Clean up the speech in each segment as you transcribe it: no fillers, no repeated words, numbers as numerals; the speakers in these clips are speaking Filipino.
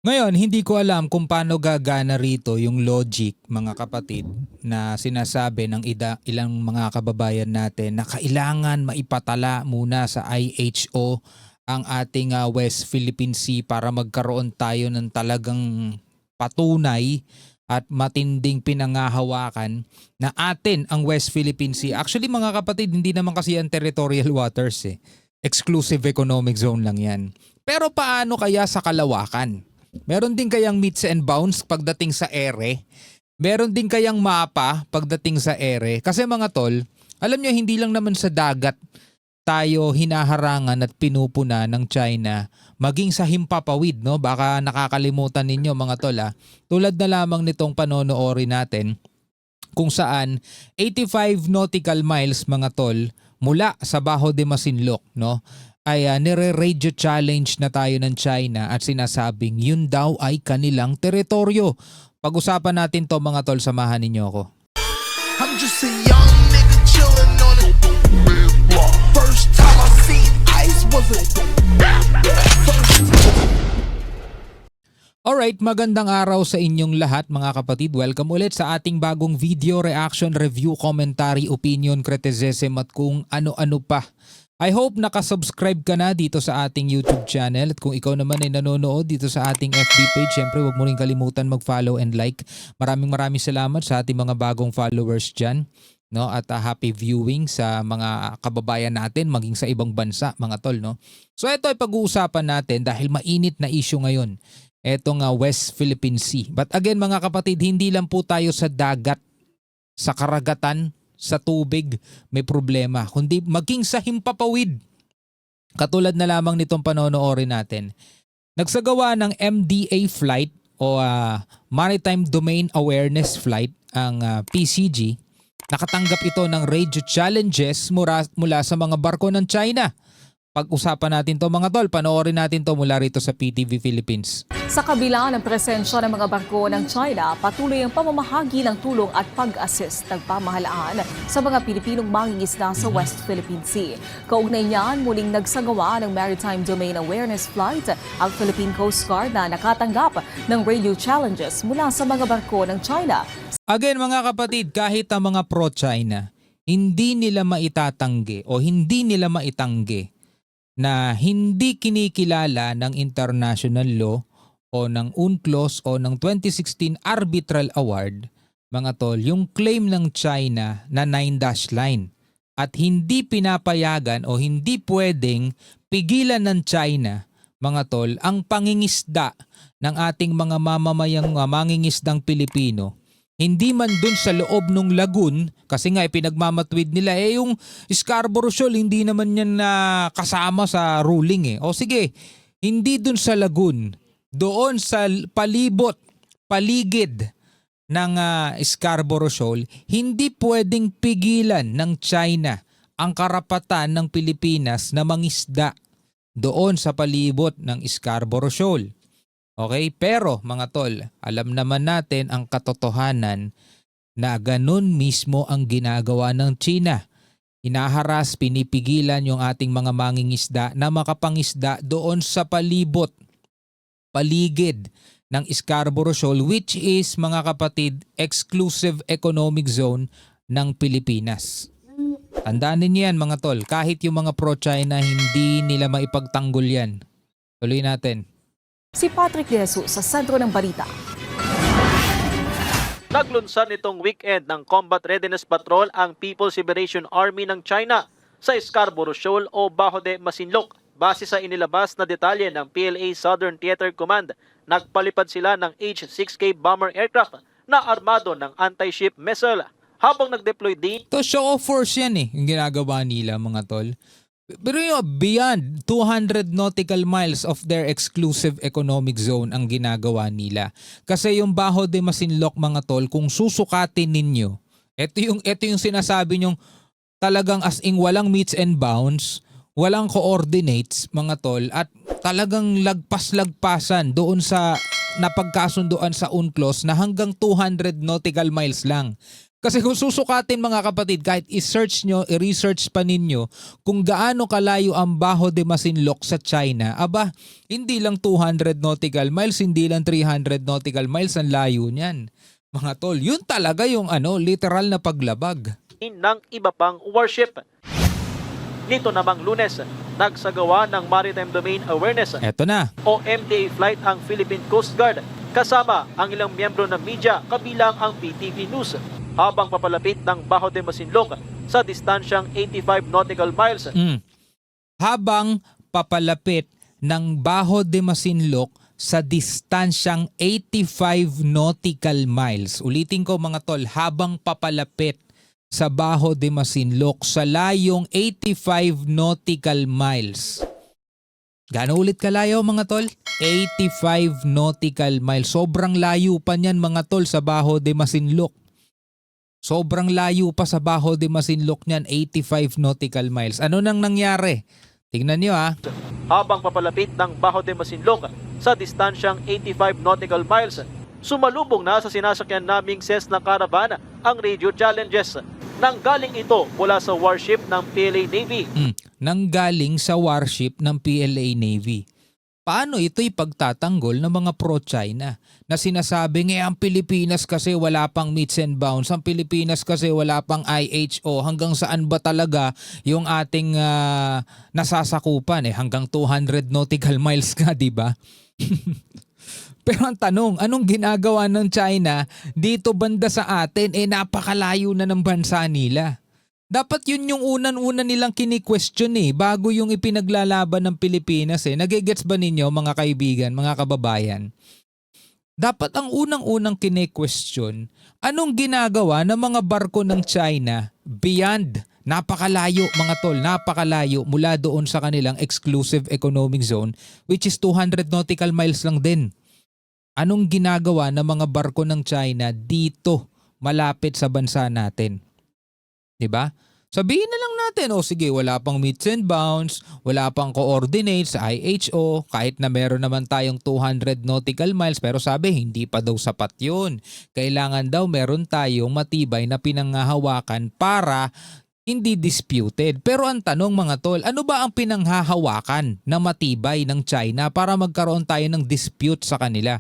Ngayon, hindi ko alam kung paano gagana rito yung logic, mga kapatid, na sinasabi ng ilang mga kababayan natin na kailangan maipatala muna sa IHO ang ating West Philippine Sea para magkaroon tayo ng talagang patunay at matinding pinangahawakan na atin ang West Philippine Sea. Actually, mga kapatid, hindi naman kasi yan territorial waters eh. Exclusive economic zone lang yan. Pero paano kaya sa kalawakan? Meron din kayang meets and bounds pagdating sa ere? Meron din kayang mapa pagdating sa ere? Kasi mga tol, alam nyo hindi lang naman sa dagat tayo hinaharangan at pinupuna ng China maging sa himpapawid, no? Baka nakakalimutan ninyo mga tol Tulad na lamang nitong panonoori natin kung saan 85 nautical miles mga tol mula sa Bajo de Masinloc, no? Ay nire-radio challenge na tayo ng China at sinasabing yun daw ay kanilang teritoryo. Pag-usapan natin to mga tol, samahan ninyo ako. I'm just a young nigga chillin' on it. First time I seen ice was a Alright, magandang araw sa inyong lahat mga kapatid. Welcome ulit sa ating bagong video, reaction, review, commentary, opinion, criticism at kung ano-ano pa. I hope nakasubscribe ka na dito sa ating YouTube channel at kung ikaw naman ay nanonood dito sa ating FB page, syempre huwag mo rin kalimutan mag-follow and like. Maraming salamat sa ating mga bagong followers dyan. No? At happy viewing sa mga kababayan natin maging sa ibang bansa mga tol. No? So ito ay pag-uusapan natin dahil mainit na issue ngayon. Etong West Philippine Sea. But again mga kapatid, hindi lang po tayo sa dagat, sa karagatan, sa tubig may problema, kundi maging sa himpapawid. Katulad na lamang nitong panonoorin natin. Nagsagawa ng MDA flight o Maritime Domain Awareness Flight ang PCG. Nakatanggap ito ng radio challenges mula sa mga barko ng China. Pag-usapan natin to mga tol, panoorin natin to mula rito sa PTV Philippines. Sa kabila ng presensya ng mga barko ng China, patuloy ang pamamahagi ng tulong at pag-assist ng pamahalaan sa mga Pilipinong mangingisda sa West Philippine Sea. Kaugnay niyan, muling nagsagawa ng Maritime Domain Awareness Flight ang Philippine Coast Guard na nakatanggap ng radio challenges mula sa mga barko ng China. Again mga kapatid, kahit ang mga pro-China, hindi nila maitatanggi o hindi nila maitanggi na hindi kinikilala ng international law o ng UNCLOS o ng 2016 Arbitral Award, mga tol, yung claim ng China na 9-dash line at hindi pinapayagan o hindi pwedeng pigilan ng China, mga tol, ang pangingisda ng ating mga mamamayang mangingisdang Pilipino. Hindi man dun sa loob ng lagoon, kasi nga pinagmamatwid nila, yung Scarborough Shoal, hindi naman yan na kasama sa ruling O sige, hindi dun sa lagoon, doon sa paligid ng Scarborough Shoal, hindi pwedeng pigilan ng China ang karapatan ng Pilipinas na mangisda doon sa palibot ng Scarborough Shoal. Okay, pero mga tol, alam naman natin ang katotohanan na ganun mismo ang ginagawa ng China. Hinaharas, pinipigilan yung ating mga mangingisda na makapangisda doon sa paligid ng Scarborough Shoal, which is mga kapatid, exclusive economic zone ng Pilipinas. Tandaan ninyo yan mga tol, kahit yung mga pro-China hindi nila maipagtanggol yan. Tuloy natin. Si Patrick De Jesus sa sentro ng balita. Naglunsad nitong weekend ng Combat Readiness Patrol ang People's Liberation Army ng China sa Scarborough Shoal o Bajo de Masinloc. Base sa inilabas na detalye ng PLA Southern Theater Command, nagpalipad sila ng H-6K bomber aircraft na armado ng anti-ship missile. Habang nag-deploy din, To show of force yan yung ginagawa nila mga tol. Pero beyond 200 nautical miles of their exclusive economic zone ang ginagawa nila. Kasi yung Bajo de Masinloc mga tol, kung susukatin ninyo, ito yung sinasabi nyong talagang as in walang meets and bounds, walang coordinates mga tol, at talagang lagpas-lagpasan doon sa napagkasunduan sa UNCLOS na hanggang 200 nautical miles lang. Kasi kung susukatin mga kapatid, kahit i-search nyo, i-research pa ninyo kung gaano kalayo ang Baho de Masinloc sa China, aba, hindi lang 200 nautical miles, hindi lang 300 nautical miles ang layo niyan. Mga tol, yun talaga yung literal na paglabag. ng iba pang warship. Nito namang Lunes, nagsagawa ng Maritime Domain Awareness Eto na. o MDA flight ang Philippine Coast Guard kasama ang ilang miyembro ng media kabilang ang PTV News habang papalapit ng Baho de Masinloc sa distansyang 85 nautical miles. Habang papalapit ng Baho de Masinloc sa distansyang 85 nautical miles. Ulitin ko mga tol, habang papalapit sa Baho de Masinloc sa layong 85 nautical miles. Gaano ulit kalayo mga tol? 85 nautical miles. Sobrang layo pa niyan mga tol sa Baho de Masinloc. Sobrang layo pa sa Baho de Masinloc niyan, 85 nautical miles. Ano nang nangyari? Tingnan niyo ha. Habang papalapit ng Baho de Masinloc sa distansyang 85 nautical miles, sumalubong na sa sinasakyan naming Cessna Caravan ang radio challenges. Nanggaling ito mula sa warship ng PLA Navy. Nanggaling sa warship ng PLA Navy. Paano ito'y pagtatanggol ng mga pro-China na sinasabing ang Pilipinas kasi wala pang meets and bounds, ang Pilipinas kasi wala pang IHO, hanggang saan ba talaga yung ating nasasakupan hanggang 200 nautical miles ka, di ba? Pero ang tanong, anong ginagawa ng China dito banda sa atin? Napakalayo na ng bansa nila. Dapat yun yung unan-una nilang kini-question bago yung ipinaglalaban ng Pilipinas Nagigets ba ninyo mga kaibigan, mga kababayan? Dapat ang unang-unang kini-question, anong ginagawa ng mga barko ng China beyond, napakalayo mga tol, napakalayo mula doon sa kanilang exclusive economic zone which is 200 nautical miles lang din. Anong ginagawa ng mga barko ng China dito malapit sa bansa natin? 'Di ba? Sabihin na lang natin, sige, wala pang meets and bounds, wala pang coordinates sa IHO, kahit na meron naman tayong 200 nautical miles, pero sabi, hindi pa daw sapat yun. Kailangan daw meron tayong matibay na pinanghahawakan para hindi disputed. Pero ang tanong mga tol, ano ba ang pinanghahawakan na matibay ng China para magkaroon tayo ng dispute sa kanila?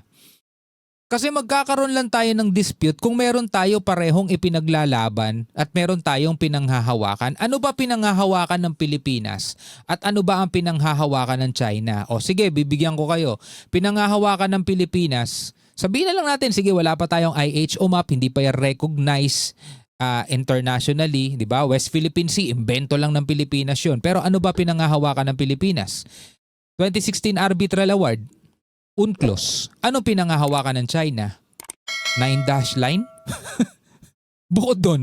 Kasi magkakaroon lang tayo ng dispute kung meron tayo parehong ipinaglalaban at meron tayong pinanghahawakan. Ano ba pinanghahawakan ng Pilipinas? At ano ba ang pinanghahawakan ng China? O sige, bibigyan ko kayo. Pinanghahawakan ng Pilipinas, sabihin na lang natin, sige, wala pa tayong IHO map, hindi pa yan recognize internationally, di ba? West Philippine Sea, imbento lang ng Pilipinas yun. Pero ano ba pinanghahawakan ng Pilipinas? 2016 Arbitral Award, UNCLOS. Ano pinanghahawakan ng China? 9-dash line? Bukod doon,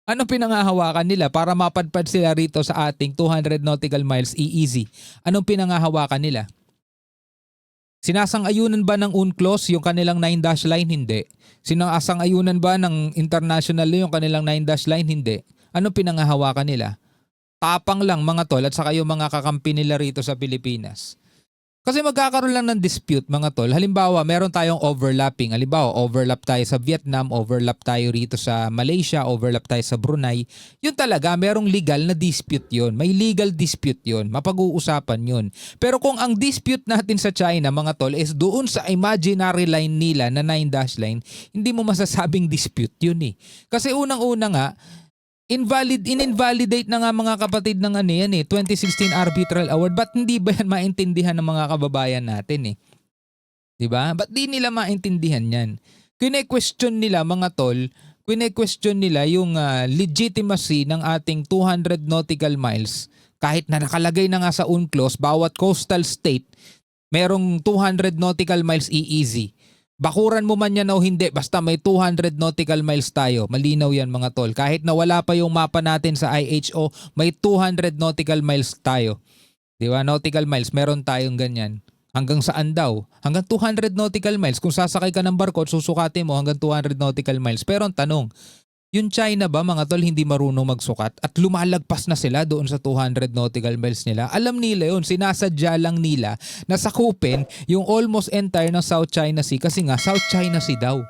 ano pinanghahawakan nila para mapadpad sila rito sa ating 200 nautical miles EEZ? Anong pinanghahawakan nila? Sinasang-ayunan ba ng UNCLOS yung kanilang 9-dash line? Hindi. Sinasang-ayunan ba ng international yung kanilang 9-dash line? Hindi. Ano pinanghahawakan nila? Tapang lang mga tol at saka yung mga kakampi nila rito sa Pilipinas. Kasi magkakaroon lang ng dispute mga tol. Halimbawa, meron tayong overlapping. Halimbawa, overlap tayo sa Vietnam, overlap tayo rito sa Malaysia, overlap tayo sa Brunei. Yun talaga, merong legal na dispute yun. May legal dispute yun. Mapag-uusapan yun. Pero kung ang dispute natin sa China mga tol is doon sa imaginary line nila na 9-dash line, hindi mo masasabing dispute yun Kasi unang-una nga, in-invalidate na nga mga kapatid ng 2016 Arbitral Award. Ba't hindi ba yan maintindihan ng mga kababayan natin Diba? Ba't di nila maintindihan yan? Kine-question nila mga tol, kine-question nila yung legitimacy ng ating 200 nautical miles. Kahit na nakalagay na nga sa UNCLOS, bawat coastal state, merong 200 nautical miles EEZ. Bakuran mo man yan o hindi, basta may 200 nautical miles tayo. Malinaw yan mga tol. Kahit na wala pa yung mapa natin sa IHO, may 200 nautical miles tayo. Di ba? Nautical miles, meron tayong ganyan. Hanggang saan daw? Hanggang 200 nautical miles. Kung sasakay ka ng barko, susukatin mo hanggang 200 nautical miles. Pero ang tanong, yung China ba mga tol hindi marunong magsukat at lumalagpas na sila doon sa 200 nautical miles nila? Alam nila yun, sinasadya lang nila na sakupin yung almost entire ng South China Sea kasi nga South China Sea daw.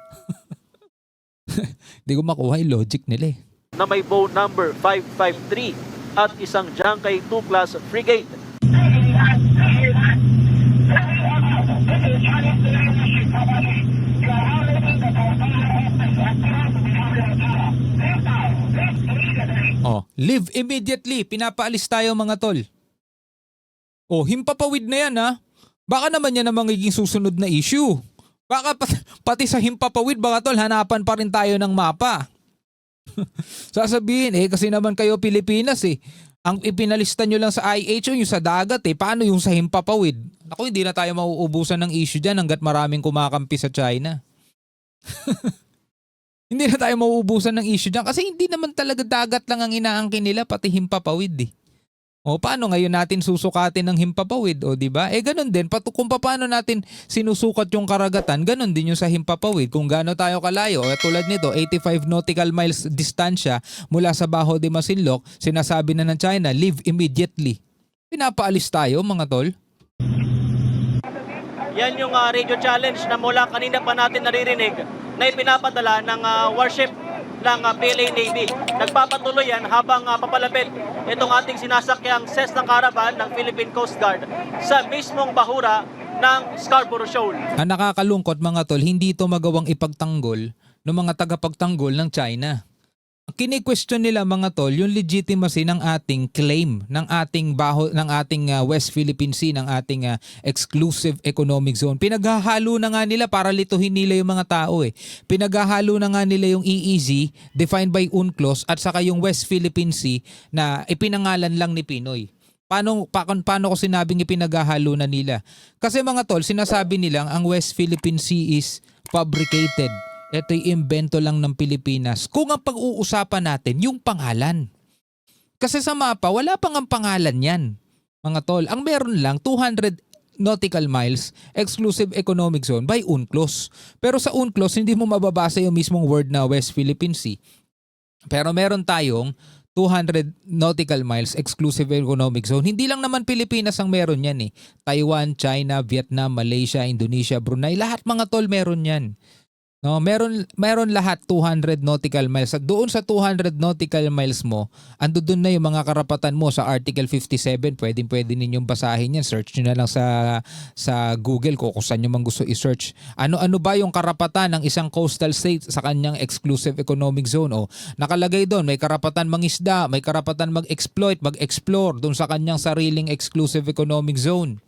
Hindi ko makuha yung logic nila eh. na may bow number 553 at isang Jiangkai 2 class frigate. Oh, leave immediately. Pinapaalis tayo mga tol. Oh, himpapawid na yan ha. Baka naman yan ang magiging susunod na issue. Baka pati sa himpapawid baka tol, hanapan pa rin tayo ng mapa. Sasabihin kasi naman kayo Pilipinas eh. Ang ipinalista nyo lang sa IHO yung sa dagat eh. Paano yung sa himpapawid? Ako hindi na tayo mauubusan ng issue dyan hanggat maraming kumakampi sa China. Hindi na tayo mauubusan ng issue dyan kasi hindi naman talaga dagat lang ang inaangkin nila pati himpapawid eh. O paano ngayon natin susukatin ng himpapawid o di ba? Ganun din kung paano natin sinusukat yung karagatan, ganun din yung sa himpapawid. Kung gaano tayo kalayo, tulad nito 85 nautical miles distansya mula sa Bajo de Masinloc, sinasabi na ng China, leave immediately. Pinapaalis tayo mga tol. Yan yung radio challenge na mula kanina pa natin naririnig na ipinapadala ng warship ng PLA Navy. Nagpapatuloy yan habang papalapit itong ating sinasakyang Cessna Caravan ng Philippine Coast Guard sa mismong bahura ng Scarborough Shoal. Ang nakakalungkot mga tol, hindi ito magawang ipagtanggol ng mga tagapagtanggol ng China. Kini-question nila mga tol yung legitimacy ng ating claim ng ating West Philippine Sea, ng ating exclusive economic zone. Pinaghahalo na nga nila para lituhin nila yung mga tao eh. Pinaghahalo na nga nila yung EEZ defined by UNCLOS at saka yung West Philippine Sea na ipinangalan lang ni Pinoy. Paano ko sinabing ipinaghahalo na nila? Kasi mga tol, sinasabi nilang ang West Philippine Sea is fabricated. Ito'y imbento lang ng Pilipinas. Kung ang pag-uusapan natin, yung pangalan. Kasi sa mapa, wala pang ang pangalan yan, mga tol. Ang meron lang, 200 nautical miles, exclusive economic zone by UNCLOS. Pero sa UNCLOS, hindi mo mababasa yung mismong word na West Philippine Sea. Pero meron tayong 200 nautical miles exclusive economic zone. Hindi lang naman Pilipinas ang meron yan eh. Taiwan, China, Vietnam, Malaysia, Indonesia, Brunei, lahat mga tol meron yan. No, meron lahat 200 nautical miles. At doon sa 200 nautical miles mo, ando doon na yung mga karapatan mo sa Article 57. Pwede ninyong basahin yan. Search nyo na lang sa Google kung saan nyo man gusto i-search. Ano ba yung karapatan ng isang coastal state sa kanyang exclusive economic zone? O, nakalagay doon, may karapatan mangisda, may karapatan mag-exploit, mag-explore doon sa kanyang sariling exclusive economic zone.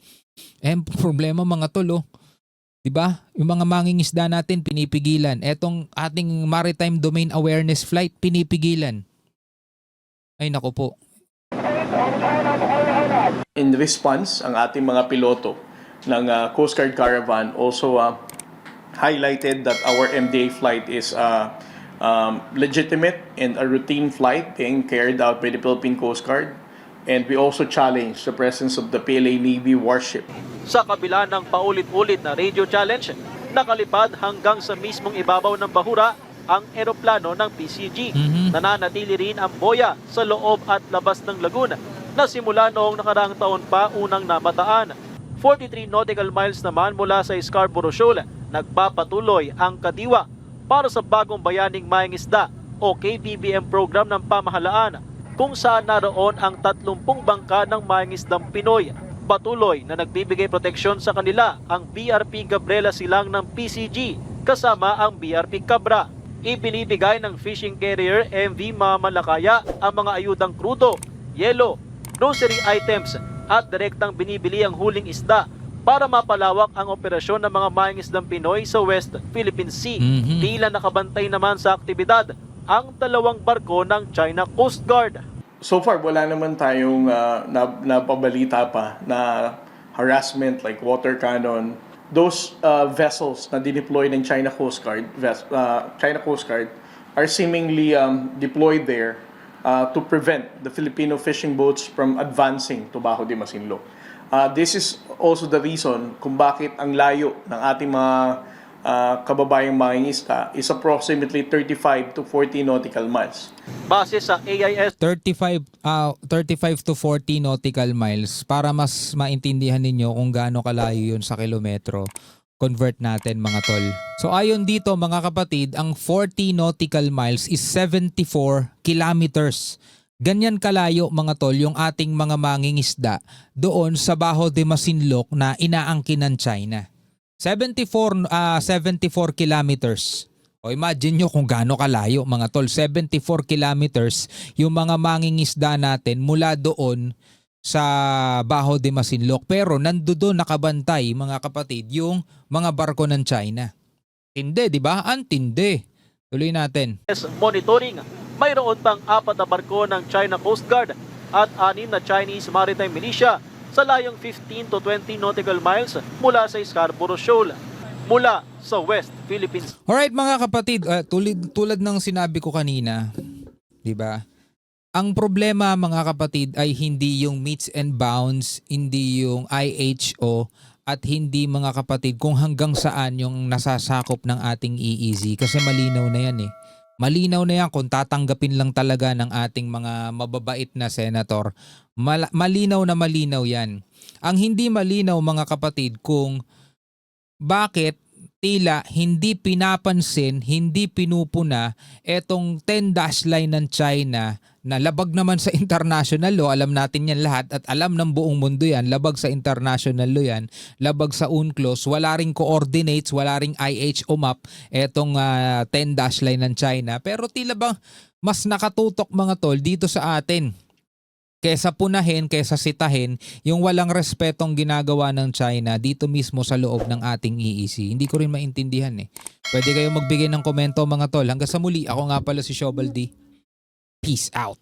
Problema mga tol, diba? Yung mga mangingisda natin pinipigilan. Etong ating Maritime Domain Awareness Flight pinipigilan. Ay nako po. In response, ang ating mga piloto ng Coast Guard Caravan also highlighted that our MDA flight is legitimate and a routine flight being carried out by the Philippine Coast Guard. And we also challenge the presence of the PLA Navy warship. Sa kabila ng paulit-ulit na radio challenge, nakalipad hanggang sa mismong ibabaw ng bahura ang eroplano ng PCG. Nananatili rin ang boya sa loob at labas ng lagoon na simula noong nakaraang taon pa unang namataan. 43 nautical miles naman mula sa Scarborough Shoal, nagpapatuloy ang Kadiwa para sa bagong bayaning mangingisda o KBBM program ng pamahalaan, kung saan naroon ang 30 bangka ng mangingisdang Pinoy. Patuloy na nagbibigay proteksyon sa kanila ang BRP Gabriela Silang ng PCG kasama ang BRP Cabra. Ibinibigay ng fishing carrier MV Mamalakaya ang mga ayudang krudo, yelo, grocery items at direktang binibili ang huling isda para mapalawak ang operasyon ng mga mangingisdang Pinoy sa West Philippine Sea. Tila nakabantay naman sa aktibidad ang 2 barko ng China Coast Guard. So far, wala naman tayong napabalita pa na harassment like water cannon. Those vessels na dineploy ng China Coast Guard are seemingly deployed there to prevent the Filipino fishing boats from advancing to Bajo de Masinloc. This is also the reason kung bakit ang layo ng ating mga kababayang mangingisda is approximately 35 to 40 nautical miles. Base sa AIS 35 to 40 nautical miles para mas maintindihan ninyo kung gaano kalayo yun sa kilometro. convert natin mga tol. So ayon dito mga kapatid, ang 40 nautical miles is 74 kilometers. Ganyan kalayo mga tol yung ating mga mangingisda doon sa Bajo de Masinloc na inaangkin ng China. 74 kilometers. O imagine nyo kung gaano kalayo mga tol. 74 kilometers yung mga mangingisda natin mula doon sa Bajo de Masinloc. Pero nandoon nakabantay mga kapatid yung mga barko ng China. Tindi, di ba? Antindi. Tuloy natin. Monitoring, mayroon pang 4 na barko ng China Coast Guard at 6 na Chinese Maritime Militia sa layong 15 to 20 nautical miles mula sa Scarborough Shoal, mula sa West Philippines. Alright mga kapatid, tulad ng sinabi ko kanina, di ba? Ang problema mga kapatid ay hindi yung meets and bounds, hindi yung IHO, at hindi mga kapatid kung hanggang saan yung nasasakop ng ating EEZ kasi malinaw na yan eh. Malinaw na yan kung tatanggapin lang talaga ng ating mga mababait na senator. Malinaw na malinaw yan. Ang hindi malinaw mga kapatid kung bakit tila hindi pinapansin, hindi pinupuna etong 10-dash line ng China na labag naman sa international law. Alam natin yan lahat at alam ng buong mundo yan. Labag sa international law yan. Labag sa UNCLOS. Wala ring coordinates, wala ring IHO map etong 10-dash line ng China. Pero tila bang mas nakatutok mga tol dito sa atin kesa punahin, kesa sitahin yung walang respetong ginagawa ng China dito mismo sa loob ng ating EEZ. Hindi ko rin maintindihan eh. Pwede kayong magbigay ng komento mga tol. Hanggang sa muli, ako nga pala si Shobal D. Peace out.